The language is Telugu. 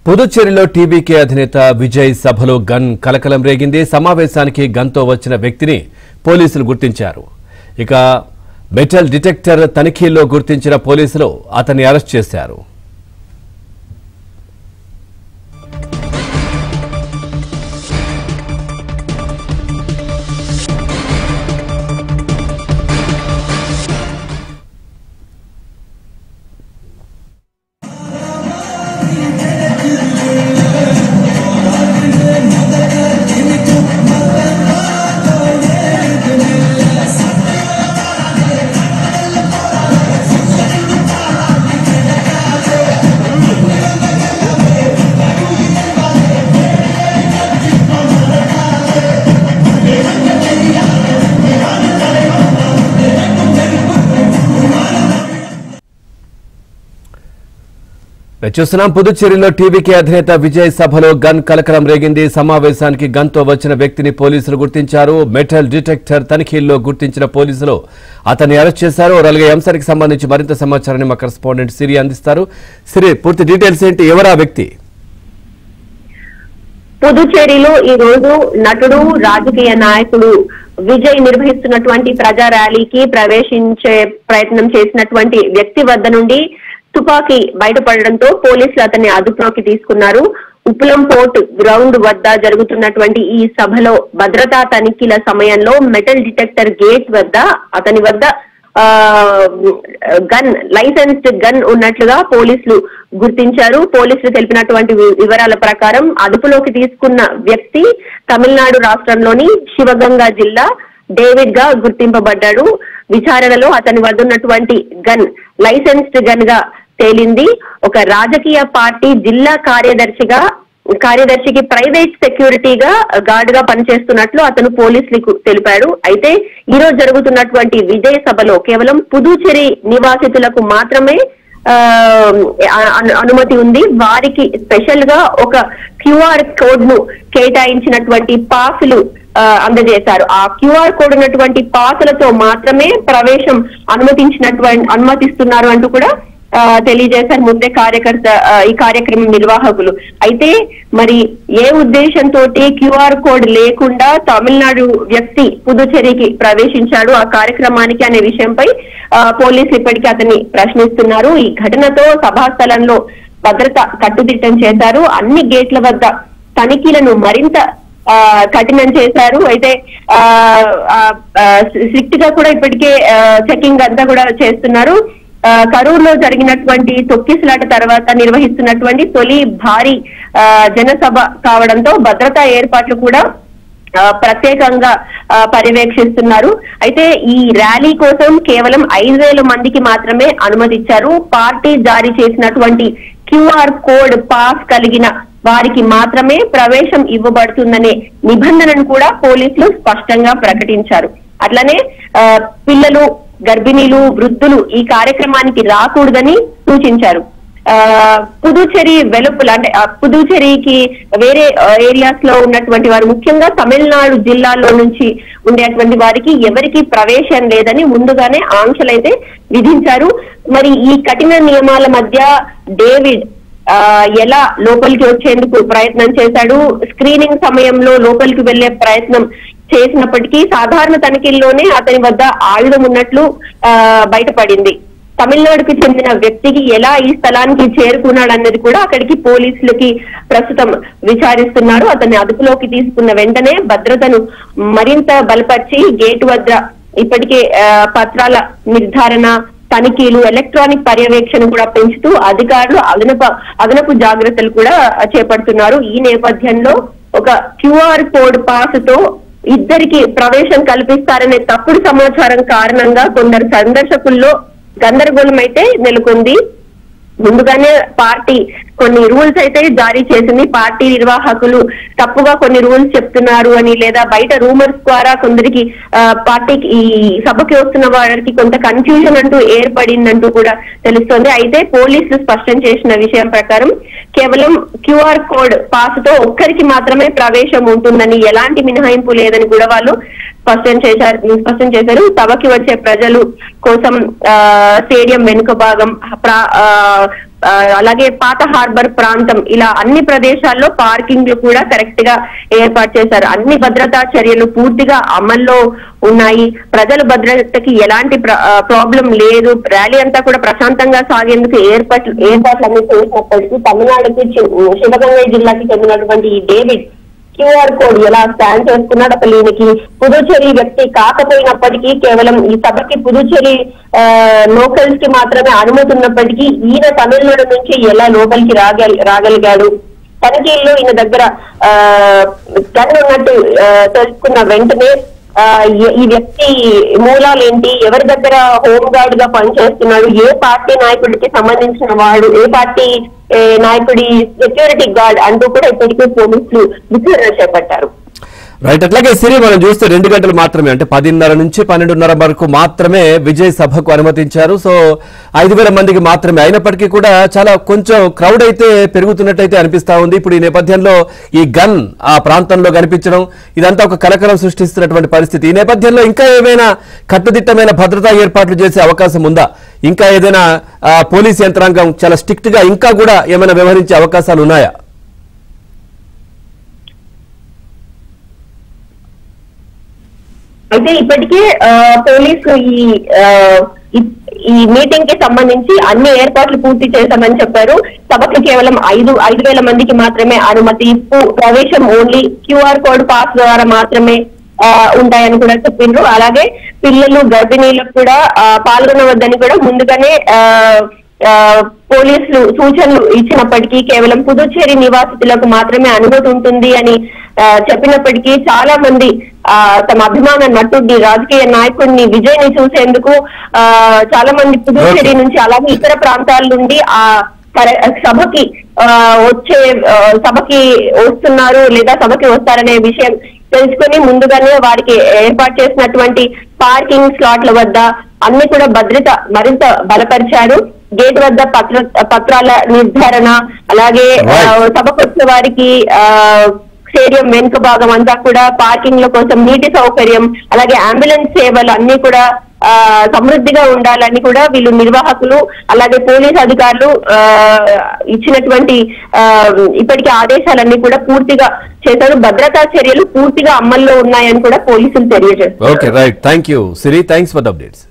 పుదుచ్చేరిలో టీబీకే అధినేత విజయ్ సభలో గన్ కలకలం రేగింది. సమావేశానికి గన్తో వచ్చిన వ్యక్తిని పోలీసులు గుర్తించారు. ఇక మెటల్ డిటెక్టర్ తనిఖీల్లో గుర్తించిన పోలీసులు అతన్ని అరెస్ట్ చేశారు. చూస్తున్నాం. పుదుచ్చేరిలో టీబీకే అధినేత విజయ్ సభలో గన్ కలకలం రేగింది. సమావేశానికి గన్తో వచ్చిన వ్యక్తిని పోలీసులు గుర్తించారు. మెటల్ డిటెక్టర్ తనిఖీల్లో గుర్తించిన పోలీసులు అతన్ని అరెస్ట్ చేశారు. అలాగే అంశానికి సంబంధించి మరింత సమాచారాన్ని మా కరెస్పాండెంట్ సిరి అందిస్తారు. సిరి, పూర్తి డీటెయిల్స్ ఏంటి? ఎవరా వ్యక్తి? పుదుచ్చేరిలో ఈ రోజు నటుడు, రాజకీయ నాయకుడు విజయ్ నిర్వహిస్తున్నటువంటి ప్రజా ర్యాలీకి ప్రవేశించే ప్రయత్నం చేసినటువంటి వ్యక్తి వద్ద నుండి తుపాకీ బయటపడడంతో పోలీసులు అతన్ని అదుపులోకి తీసుకున్నారు. ఉప్పులం పోర్ట్ గ్రౌండ్ వద్ద జరుగుతున్నటువంటి ఈ సభలో భద్రతా తనిఖీల సమయంలో మెటల్ డిటెక్టర్ గేట్ వద్ద అతని వద్ద గన్, లైసెన్స్డ్ గన్ ఉన్నట్లుగా పోలీసులు గుర్తించారు. పోలీసులు తెలిపినటువంటి వివరాల ప్రకారం అదుపులోకి తీసుకున్న వ్యక్తి తమిళనాడు రాష్ట్రంలోని శివగంగా జిల్లా డేవిడ్ గా గుర్తింపబడ్డాడు. విచారణలో అతని వద్ద ఉన్నటువంటి గన్ లైసెన్స్డ్ గన్ గా తేలింది. ఒక రాజకీయ పార్టీ జిల్లా కార్యదర్శికి ప్రైవేట్ సెక్యూరిటీగా గార్డ్ గా పనిచేస్తున్నట్లు అతను పోలీసులకు తెలిపాడు. అయితే ఈ రోజు జరుగుతున్నటువంటి విజయ్ సభలో కేవలం పుదుచ్చేరి నివాసితులకు మాత్రమే అనుమతి ఉంది. వారికి స్పెషల్ గా ఒక క్యూఆర్ కోడ్ ను కేటాయించినటువంటి పాసులు అందజేశారు. ఆ క్యూఆర్ కోడ్ ఉన్నటువంటి పాసులతో మాత్రమే ప్రవేశం అనుమతిస్తున్నారు అంటూ కూడా తెలియజేశారు ముందే ఈ కార్యక్రమం నిర్వాహకులు. అయితే మరి ఏ ఉద్దేశంతో క్యూఆర్ కోడ్ లేకుండా తమిళనాడు వ్యక్తి పుదుచ్చేరికి ప్రవేశించాడు ఆ కార్యక్రమానికి అనే విషయంపై పోలీసులు ఇప్పటికీ అతన్ని ప్రశ్నిస్తున్నారు. ఈ ఘటనతో సభాస్థలంలో భద్రత కట్టుదిట్టం చేశారు. అన్ని గేట్ల వద్ద తనిఖీలను మరింత కఠినం చేశారు. అయితే స్ట్రిక్ట్ గా కూడా ఇప్పటికే చెకింగ్ అంతా కూడా చేస్తున్నారు. కరూరులో జరిగినటువంటి తొక్కిసలాట తర్వాత నిర్వహిస్తున్నటువంటి తొలి భారీ జనసభ కావడంతో భద్రతా ఏర్పాట్లు కూడా ప్రత్యేకంగా పర్యవేక్షిస్తున్నారు. అయితే ఈ ర్యాలీ కోసం కేవలం 5,000 మందికి మాత్రమే అనుమతి ఇచ్చారు. పార్టీ జారీ చేసినటువంటి క్యూఆర్ కోడ్ పాస్ కలిగిన వారికి మాత్రమే ప్రవేశం ఇవ్వబడుతుందనే నిబంధనను కూడా పోలీసులు స్పష్టంగా ప్రకటించారు. అట్లనే పిల్లలు, గర్భిణీలు, వృద్ధులు ఈ కార్యక్రమానికి రాకూడదని సూచించారు. పుదుచ్చేరి వెలుపల అంటే పుదుచ్చేరికి వేరే ఏరియాస్ లో ఉన్నటువంటి వారు, ముఖ్యంగా తమిళనాడు జిల్లాలో నుంచి ఉండేటువంటి వారికి ఎవరికి ప్రవేశం లేదని ముందుగానే ఆంక్షలైతే విధించారు. మరి ఈ కఠిన నియమాల మధ్య డేవిడ్ ఎలా లోపలికి వచ్చేందుకు ప్రయత్నం చేశాడు? స్క్రీనింగ్ సమయంలో లోపలికి వెళ్లే ప్రయత్నం చేసినప్పటికీ సాధారణ తనిఖీల్లోనే అతని వద్ద ఆయుధం ఉన్నట్లు బయటపడింది. తమిళనాడుకి చెందిన వ్యక్తికి ఎలా ఈ స్థలానికి చేరుకున్నాడు అన్నది కూడా అక్కడికి పోలీసులకి ప్రస్తుతం విచారిస్తున్నారు. అతన్ని అదుపులోకి తీసుకున్న వెంటనే భద్రతను మరింత బలపరిచి గేటు వద్ద ఇప్పటికే పత్రాల నిర్ధారణ, తనిఖీలు, ఎలక్ట్రానిక్ పర్యవేక్షణ కూడా పెంచుతూ అధికారులు అదనపు జాగ్రత్తలు కూడా చేపడుతున్నారు. ఈ నేపథ్యంలో ఒక క్యూఆర్ కోడ్ పాసుతో ఇద్దరికి ప్రవేశం కల్పిస్తారనే తప్పుడు సమాచారం కారణంగా కొందరు సందర్శకుల్లో గందరగోళం అయితే నెలకొంది. ముందుగానే పార్టీ కొన్ని రూల్స్ అయితే జారీ చేసింది. పార్టీ నిర్వాహకులు తప్పుగా కొన్ని రూల్స్ చెప్తున్నారు అని, లేదా బయట రూమర్స్ ద్వారా కొందరికి పార్టీకి ఈ సభకి వస్తున్న వారికి కొంత కన్ఫ్యూజన్ అంటూ ఏర్పడిందంటూ కూడా తెలుస్తోంది. అయితే పోలీసులు స్పష్టం చేసిన విషయం ప్రకారం కేవలం క్యూఆర్ కోడ్ పాసుతో ఒక్కరికి మాత్రమే ప్రవేశం ఉంటుందని, ఎలాంటి మినహాయింపు లేదని కూడా వాళ్ళు స్పష్టం చేశారు. సభకి వచ్చే ప్రజలు కోసం స్టేడియం వెనుక భాగం, అలాగే పాత హార్బర్ ప్రాంతం ఇలా అన్ని ప్రదేశాల్లో పార్కింగ్లు కూడా కరెక్ట్ గా ఏర్పాటు చేశారు. అన్ని భద్రతా చర్యలు పూర్తిగా అమల్లో ఉన్నాయి. ప్రజల భద్రతకి ఎలాంటి ప్రాబ్లం లేదు. ర్యాలీ అంతా కూడా ప్రశాంతంగా సాగేందుకు ఏర్పాట్లన్నీ చేసినప్పటికీ తమిళనాడుకి శివగంగ జిల్లాకి చెందినటువంటి ఈ డేవిడ్ క్యూఆర్ కోడ్ ఎలా స్కాన్ చేసుకున్నాడు, అసలు ఈయనకి పుదుచ్చేరి వ్యక్తి కాకపోయినప్పటికీ కేవలం ఈ సభకి పుదుచ్చేరి లోకల్స్ కి మాత్రమే అనుమతి ఉన్నప్పటికీ ఈయన తమిళనాడు నుంచి ఎలా లోపలికి రాగలిగాడు, తనిఖీల్లో ఈయన దగ్గర గన్ ఉన్నట్టు తెలుసుకున్న వెంటనే ఈ వ్యక్తి మూలాలేంటి, ఎవరి దగ్గర హోమ్ గార్డ్ గా పనిచేస్తున్నాడు, ఏ పార్టీ నాయకుడికి సంబంధించిన వాడు, ఏ పార్టీ నాయకుడి సెక్యూరిటీ గార్డ్ అంటూ కూడా ఇప్పటికే పోలీసులు విచారణ చేపట్టారు. రైట్. అట్లాగే సిరి మనం చూస్తే 2 గంటలు మాత్రమే, అంటే 10:30 నుంచి 12:30 వరకు మాత్రమే విజయ్ సభకు అనుమతించారు. సో 5,000 మందికి మాత్రమే. అయినప్పటికీ కూడా చాలా కొంచెం క్రౌడ్ అయితే పెరుగుతున్నట్టయితే అనిపిస్తా ఉంది. ఇప్పుడు ఈ నేపథ్యంలో ఈ గన్ ఆ ప్రాంతంలో కనిపించడం ఇదంతా ఒక కలకలం సృష్టిస్తున్నటువంటి పరిస్థితి. ఈ నేపథ్యంలో ఇంకా ఏమైనా కట్టుదిట్టమైన భద్రతా ఏర్పాట్లు చేసే అవకాశం ఉందా? ఇంకా ఏదైనా పోలీస్ యంత్రాంగం చాలా స్ట్రిక్ట్ గా ఇంకా కూడా ఏమైనా వ్యవహరించే అవకాశాలు ఉన్నాయా? అయితే ఇప్పటికే పోలీసు ఈ మీటింగ్ కి సంబంధించి అన్ని ఏర్పాట్లు పూర్తి చేశామని చెప్పారు. సభకి కేవలం 5,000 మందికి మాత్రమే అనుమతి, ప్రవేశం ఓన్లీ క్యూఆర్ కోడ్ పాస్ ద్వారా మాత్రమే ఉంటాయని కూడా చెప్పిండ్రు. అలాగే పిల్లలు గర్భిణీలకు కూడా పాల్గొనవద్దని కూడా ముందుగానే పోలీసులు సూచనలు ఇచ్చినప్పటికీ కేవలం పుదుచ్చేరి నివాసితులకు మాత్రమే అనుమతి ఉంటుంది అని చెప్పినప్పటికీ చాలా మంది తమ అభిమాన నటుడిని, రాజకీయ నాయకుడిని, విజయ్ ని చూసేందుకు చాలా మంది పుదుచ్చేరి నుంచి అలాగే ఇతర ప్రాంతాల నుండి ఆ సభకి వస్తున్నారు లేదా సభకి వస్తారనే విషయం తెలుసుకుని ముందుగానే వారికి ఏర్పాటు చేసినటువంటి పార్కింగ్ స్లాట్ల వద్ద అన్ని కూడా భద్రత మరింత బలపరిచారు. గేట్ వద్ద పత్రాల నిర్ధారణ, అలాగే సభకు వచ్చిన వారికి స్టేడియం వెనుక భాగం అంతా కూడా పార్కింగ్ ల కోసం నీటి సౌకర్యం, అలాగే అంబులెన్స్ సేవలు అన్ని కూడా సమృద్ధిగా ఉండాలని కూడా వీళ్ళు నిర్వాహకులు అలాగే పోలీస్ అధికారులు ఇచ్చినటువంటి ఇప్పటికే ఆదేశాలన్నీ కూడా పూర్తిగా చేశారు. భద్రతా చర్యలు పూర్తిగా అమల్లో ఉన్నాయని కూడా పోలీసులు తెలియజేస్తారు. Okay, right. Thank you Siri, thanks for the updates.